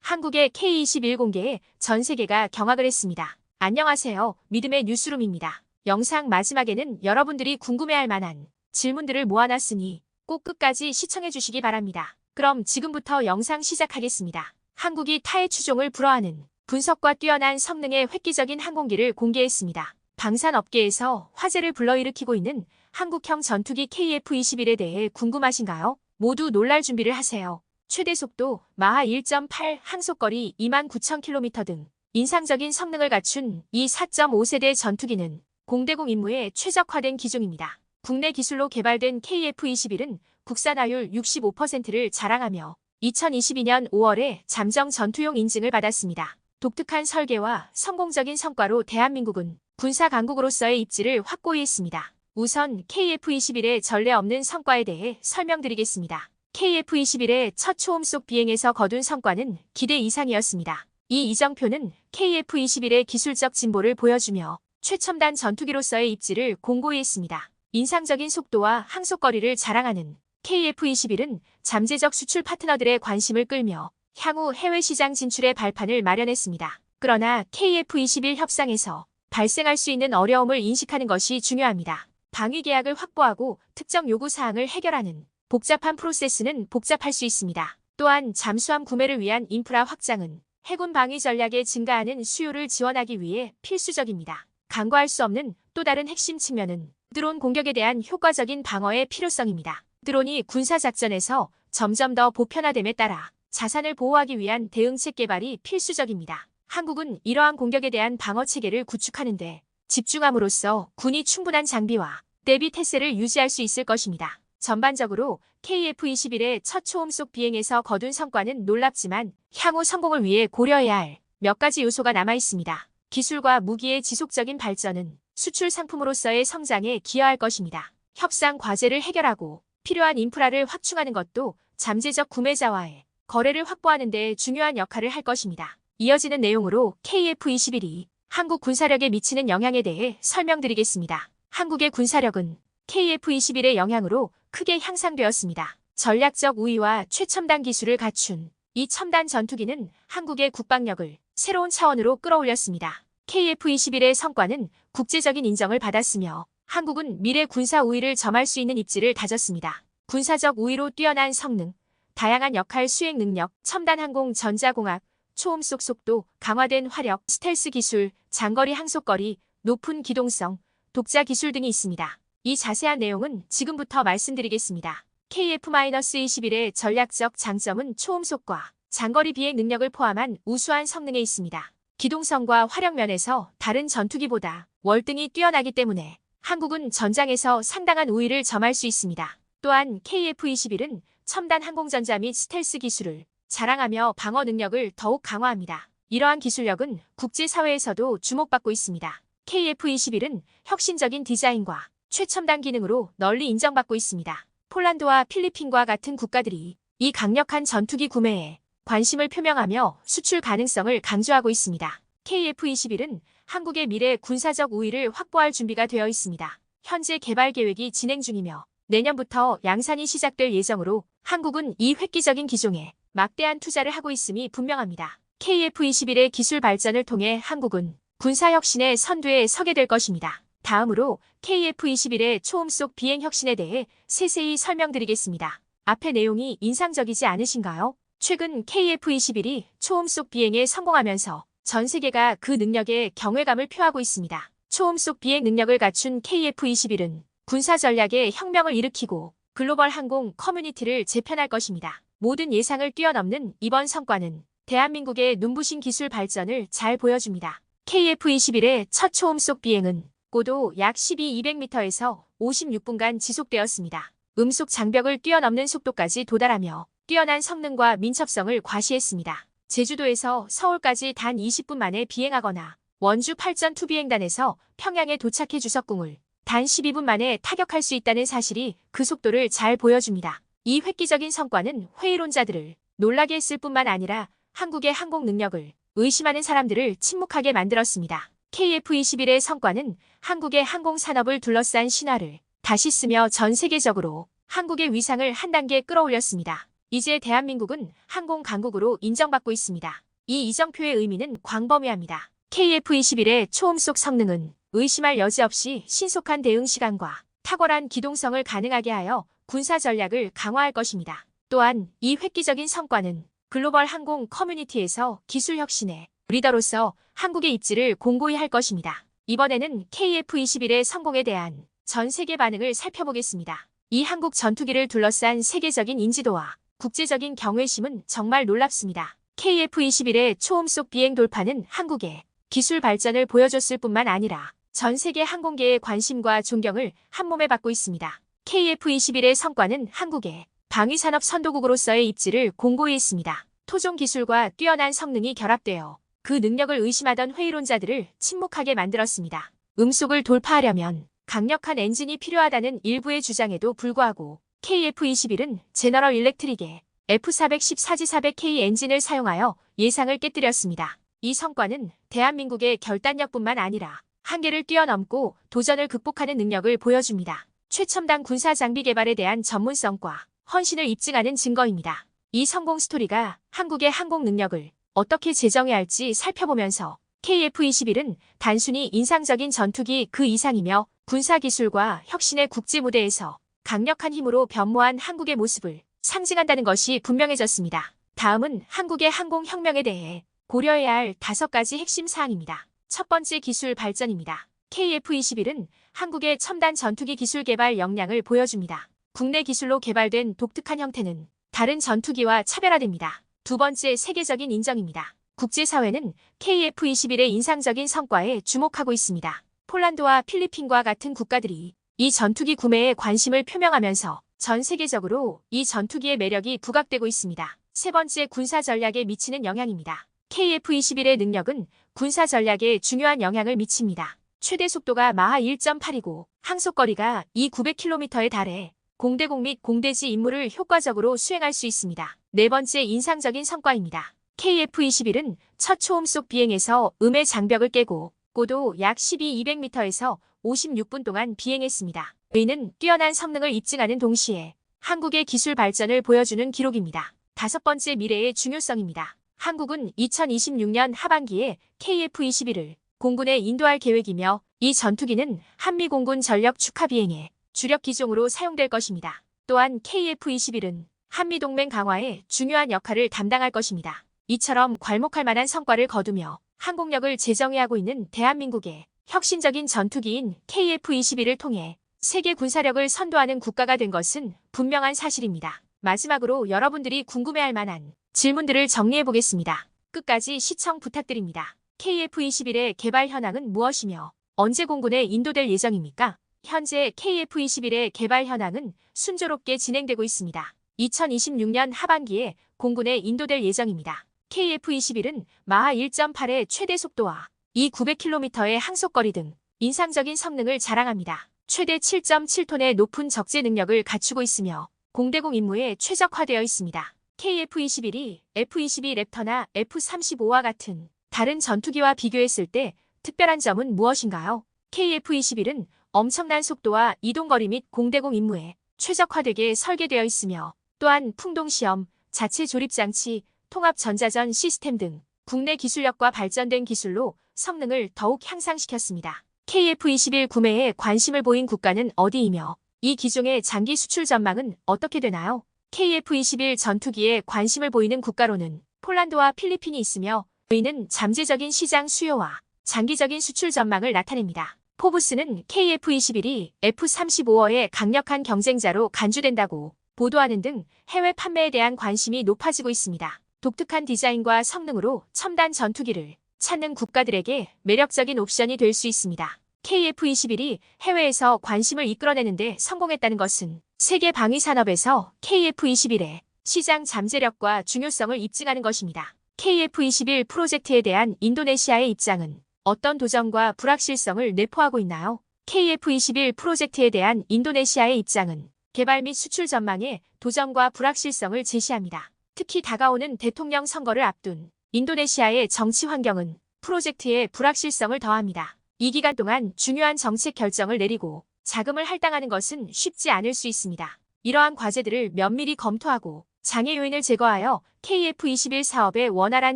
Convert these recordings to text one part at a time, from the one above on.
한국의 K-21 공개에 전 세계가 경악을 했습니다. 안녕하세요. 믿음의 뉴스룸입니다. 영상 마지막에는 여러분들이 궁금해할 만한 질문들을 모아놨으니 꼭 끝까지 시청해주시기 바랍니다. 그럼 지금부터 영상 시작하겠습니다. 한국이 타의 추종을 불허하는 분석과 뛰어난 성능의 획기적인 항공기를 공개했습니다. 방산업계에서 화제를 불러일으키고 있는 한국형 전투기 KF-21에 대해 궁금하신가요? 모두 놀랄 준비를 하세요. 최대 속도 마하 1.8, 항속거리 29,000km 등 인상적인 성능을 갖춘 이 4.5세대 전투기는 공대공 임무에 최적화된 기종입니다. 국내 기술로 개발된 KF-21은 국산화율 65%를 자랑하며 2022년 5월에 잠정 전투용 인증을 받았습니다. 독특한 설계와 성공적인 성과로 대한민국은 군사 강국으로서의 입지를 확고히 했습니다. 우선 KF-21의 전례 없는 성과에 대해 설명드리겠습니다. KF-21의 첫 초음속 비행에서 거둔 성과는 기대 이상이었습니다. 이 이정표는 KF-21의 기술적 진보를 보여주며 최첨단 전투기로서의 입지를 공고히 했습니다. 인상적인 속도와 항속거리를 자랑하는 KF-21은 잠재적 수출 파트너들의 관심을 끌며 향후 해외 시장 진출의 발판을 마련했습니다. 그러나 KF-21 협상에서 발생할 수 있는 어려움을 인식하는 것이 중요합니다. 방위 계약을 확보하고 특정 요구 사항을 해결하는 복잡한 프로세스는 복잡할 수 있습니다. 또한 잠수함 구매를 위한 인프라 확장은 해군 방위 전략의 증가하는 수요를 지원하기 위해 필수적입니다. 간과할 수 없는 또 다른 핵심 측면은 드론 공격에 대한 효과적인 방어의 필요성입니다. 드론이 군사작전에서 점점 더 보편화됨에 따라 자산을 보호하기 위한 대응책 개발이 필수적입니다. 한국은 이러한 공격에 대한 방어체계를 구축하는 데 집중함으로써 군이 충분한 장비와 대비 태세를 유지할 수 있을 것입니다. 전반적으로 KF-21의 첫 초음속 비행에서 거둔 성과는 놀랍지만 향후 성공을 위해 고려해야 할 몇 가지 요소가 남아 있습니다. 기술과 무기의 지속적인 발전은 수출 상품으로서의 성장에 기여할 것입니다. 협상 과제를 해결하고 필요한 인프라를 확충하는 것도 잠재적 구매자와의 거래를 확보하는 데 중요한 역할을 할 것입니다. 이어지는 내용으로 KF-21이 한국 군사력에 미치는 영향에 대해 설명드리겠습니다. 한국의 군사력은 KF-21의 영향으로 크게 향상되었습니다. 전략적 우위와 최첨단 기술을 갖춘 이 첨단 전투기는 한국의 국방력을 새로운 차원으로 끌어올렸습니다. KF-21의 성과는 국제적인 인정을 받았으며 한국은 미래 군사 우위를 점할 수 있는 입지를 다졌습니다. 군사적 우위로 뛰어난 성능, 다양한 역할 수행 능력, 첨단 항공 전자공학, 초음속 속도, 강화된 화력, 스텔스 기술, 장거리 항속거리, 높은 기동성, 독자 기술 등이 있습니다. 이 자세한 내용은 지금부터 말씀드리겠습니다. KF-21의 전략적 장점은 초음속과 장거리 비행 능력을 포함한 우수한 성능에 있습니다. 기동성과 화력 면에서 다른 전투기보다 월등히 뛰어나기 때문에 한국은 전장에서 상당한 우위를 점할 수 있습니다. 또한 KF-21은 첨단 항공전자 및 스텔스 기술을 자랑하며 방어 능력을 더욱 강화합니다. 이러한 기술력은 국제사회에서도 주목받고 있습니다. KF-21은 혁신적인 디자인과 최첨단 기능으로 널리 인정받고 있습니다. 폴란드와 필리핀과 같은 국가들이 이 강력한 전투기 구매에 관심을 표명하며 수출 가능성을 강조하고 있습니다. KF-21은 한국의 미래 군사적 우위를 확보할 준비가 되어 있습니다. 현재 개발 계획이 진행 중이며 내년부터 양산이 시작될 예정으로 한국은 이 획기적인 기종에 막대한 투자를 하고 있음이 분명합니다. KF-21의 기술 발전을 통해 한국은 군사혁신의 선두에 서게 될 것입니다. 다음으로 KF-21의 초음속 비행 혁신에 대해 세세히 설명드리겠습니다. 앞의 내용이 인상적이지 않으신가요? 최근 KF-21이 초음속 비행에 성공하면서 전 세계가 그 능력에 경외감을 표하고 있습니다. 초음속 비행 능력을 갖춘 KF-21은 군사 전략에 혁명을 일으키고 글로벌 항공 커뮤니티를 재편할 것입니다. 모든 예상을 뛰어넘는 이번 성과는 대한민국의 눈부신 기술 발전을 잘 보여줍니다. KF-21의 첫 초음속 비행은 고도 약 12,200m에서 56분간 지속되었습니다. 음속 장벽을 뛰어넘는 속도까지 도달하며 뛰어난 성능과 민첩성을 과시했습니다. 제주도에서 서울까지 단 20분 만에 비행하거나 원주 8전 투비행단에서 평양에 도착해 주석궁을 단 12분 만에 타격할 수 있다는 사실이 그 속도를 잘 보여줍니다. 이 획기적인 성과는 회의론자들을 놀라게 했을 뿐만 아니라 한국의 항공 능력을 의심하는 사람들을 침묵하게 만들었습니다. KF-21의 성과는 한국의 항공산업을 둘러싼 신화를 다시 쓰며 전 세계적으로 한국의 위상을 한 단계 끌어올렸습니다. 이제 대한민국은 항공 강국으로 인정받고 있습니다. 이 이정표의 의미는 광범위합니다. KF-21의 초음속 성능은 의심할 여지 없이 신속한 대응 시간과 탁월한 기동성을 가능하게 하여 군사 전략을 강화할 것입니다. 또한 이 획기적인 성과는 글로벌 항공 커뮤니티에서 기술 혁신의 리더로서 한국의 입지를 공고히 할 것입니다. 이번에는 KF-21의 성공에 대한 전 세계 반응을 살펴보겠습니다. 이 한국 전투기를 둘러싼 세계적인 인지도와 국제적인 경외심은 정말 놀랍습니다. KF-21의 초음속 비행 돌파는 한국의 기술 발전을 보여줬을 뿐만 아니라 전 세계 항공계의 관심과 존경을 한몸에 받고 있습니다. KF-21의 성과는 한국의 방위산업 선도국으로서의 입지를 공고히 했습니다. 토종 기술과 뛰어난 성능이 결합되어 그 능력을 의심하던 회의론자들을 침묵하게 만들었습니다. 음속을 돌파하려면 강력한 엔진이 필요하다는 일부의 주장에도 불구하고 KF-21은 제너럴 일렉트릭의 F414G400K 엔진을 사용하여 예상을 깨뜨렸습니다. 이 성과는 대한민국의 결단력뿐만 아니라 한계를 뛰어넘고 도전을 극복하는 능력을 보여줍니다. 최첨단 군사 장비 개발에 대한 전문성과 헌신을 입증하는 증거입니다. 이 성공 스토리가 한국의 항공 능력을 어떻게 재정해야 할지 살펴보면서 KF-21은 단순히 인상적인 전투기 그 이상이며 군사기술과 혁신의 국제 무대에서 강력한 힘으로 변모한 한국의 모습을 상징한다는 것이 분명해졌습니다. 다음은 한국의 항공혁명에 대해 고려해야 할 5가지 핵심 사항입니다. 첫 번째, 기술 발전입니다. KF-21은 한국의 첨단 전투기 기술 개발 역량을 보여줍니다. 국내 기술로 개발된 독특한 형태는 다른 전투기와 차별화됩니다. 두 번째, 세계적인 인정입니다. 국제사회는 KF-21의 인상적인 성과에 주목하고 있습니다. 폴란드와 필리핀과 같은 국가들이 이 전투기 구매에 관심을 표명하면서 전 세계적으로 이 전투기의 매력이 부각되고 있습니다. 세 번째, 군사 전략에 미치는 영향입니다. KF-21의 능력은 군사 전략에 중요한 영향을 미칩니다. 최대 속도가 마하 1.8이고 항속거리가 900km에 달해 공대공 및 공대지 임무를 효과적으로 수행할 수 있습니다. 네 번째, 인상적인 성과입니다. KF-21은 첫 초음속 비행에서 음의 장벽을 깨고 고도 약 12,200m에서 56분 동안 비행했습니다. 이는 뛰어난 성능을 입증하는 동시에 한국의 기술 발전을 보여주는 기록입니다. 다섯 번째, 미래의 중요성입니다. 한국은 2026년 하반기에 KF-21을 공군에 인도할 계획이며 이 전투기는 한미공군 전력 축하 비행에 주력 기종으로 사용될 것입니다. 또한 KF-21은 한미동맹 강화에 중요한 역할을 담당할 것입니다. 이처럼 괄목할 만한 성과를 거두며 항공력을 재정의하고 있는 대한민국의 혁신적인 전투기인 KF-21을 통해 세계 군사력을 선도하는 국가가 된 것은 분명한 사실입니다. 마지막으로 여러분들이 궁금해할 만한 질문들을 정리해 보겠습니다. 끝까지 시청 부탁드립니다. KF-21의 개발 현황은 무엇이며 언제 공군에 인도될 예정입니까? 현재 KF-21의 개발 현황은 순조롭게 진행되고 있습니다. 2026년 하반기에 공군에 인도될 예정입니다. KF-21은 마하 1.8의 최대 속도와 900km의 항속거리 등 인상적인 성능을 자랑합니다. 최대 7.7톤의 높은 적재 능력을 갖추고 있으며 공대공 임무에 최적화되어 있습니다. KF-21이 F-22 랩터나 F-35와 같은 다른 전투기와 비교했을 때 특별한 점은 무엇인가요? KF-21은 엄청난 속도와 이동거리 및 공대공 임무에 최적화되게 설계되어 있으며 또한 풍동시험, 자체 조립장치, 통합 전자전 시스템 등 국내 기술력과 발전된 기술로 성능을 더욱 향상시켰습니다. KF-21 구매에 관심을 보인 국가는 어디이며 이 기종의 장기 수출 전망은 어떻게 되나요? KF-21 전투기에 관심을 보이는 국가로는 폴란드와 필리핀이 있으며 이는 잠재적인 시장 수요와 장기적인 수출 전망을 나타냅니다. 포브스는 KF-21이 F-35의 강력한 경쟁자로 간주된다고 보도하는 등 해외 판매에 대한 관심이 높아지고 있습니다. 독특한 디자인과 성능으로 첨단 전투기를 찾는 국가들에게 매력적인 옵션이 될 수 있습니다. KF-21이 해외에서 관심을 이끌어내는데 성공했다는 것은 세계 방위 산업에서 KF-21의 시장 잠재력과 중요성을 입증하는 것입니다. KF-21 프로젝트에 대한 인도네시아의 입장은 어떤 도전과 불확실성을 내포하고 있나요? KF-21 프로젝트에 대한 인도네시아의 입장은 개발 및 수출 전망에 도전과 불확실성을 제시합니다. 특히 다가오는 대통령 선거를 앞둔 인도네시아의 정치 환경은 프로젝트에 불확실성을 더합니다. 이 기간 동안 중요한 정책 결정을 내리고 자금을 할당하는 것은 쉽지 않을 수 있습니다. 이러한 과제들을 면밀히 검토하고 장애 요인을 제거하여 KF-21 사업의 원활한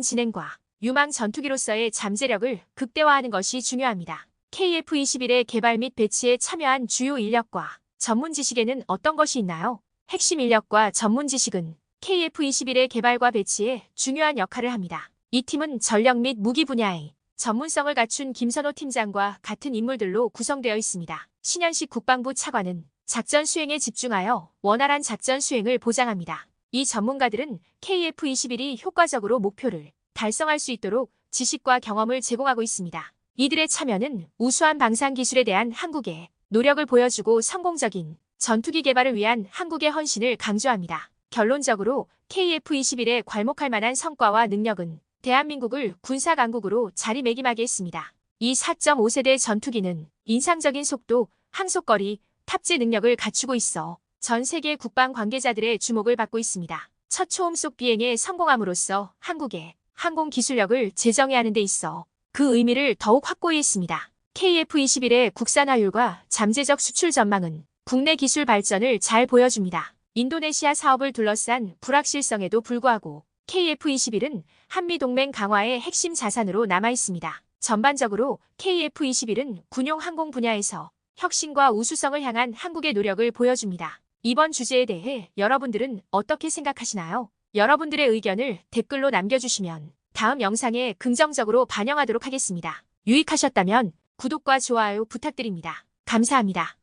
진행과 유망 전투기로서의 잠재력을 극대화하는 것이 중요합니다. KF-21의 개발 및 배치에 참여한 주요 인력과 전문 지식에는 어떤 것이 있나요? 핵심 인력과 전문 지식은 KF-21의 개발과 배치에 중요한 역할을 합니다. 이 팀은 전력 및 무기 분야의 전문성을 갖춘 김선호 팀장과 같은 인물들로 구성되어 있습니다. 신현식 국방부 차관은 작전 수행에 집중하여 원활한 작전 수행을 보장합니다. 이 전문가들은 KF-21이 효과적으로 목표를 달성할 수 있도록 지식과 경험을 제공하고 있습니다. 이들의 참여는 우수한 방산 기술에 대한 한국의 노력을 보여주고 성공적인 전투기 개발을 위한 한국의 헌신을 강조합니다. 결론적으로 KF-21에 괄목할 만한 성과와 능력은 대한민국을 군사 강국으로 자리매김하게 했습니다. 이 4.5세대 전투기는 인상적인 속도, 항속거리, 탑재 능력을 갖추고 있어 전 세계 국방 관계자들의 주목을 받고 있습니다. 첫 초음속 비행에 성공함으로써 한국의 항공 기술력을 재정의하는 데 있어 그 의미를 더욱 확고히 했습니다. KF-21의 국산화율과 잠재적 수출 전망은 국내 기술 발전을 잘 보여줍니다. 인도네시아 사업을 둘러싼 불확실성에도 불구하고 KF-21은 한미동맹 강화의 핵심 자산으로 남아있습니다. 전반적으로 KF-21은 군용 항공 분야에서 혁신과 우수성을 향한 한국의 노력을 보여줍니다. 이번 주제에 대해 여러분들은 어떻게 생각하시나요? 여러분들의 의견을 댓글로 남겨주시면 다음 영상에 긍정적으로 반영하도록 하겠습니다. 유익하셨다면 구독과 좋아요 부탁드립니다. 감사합니다.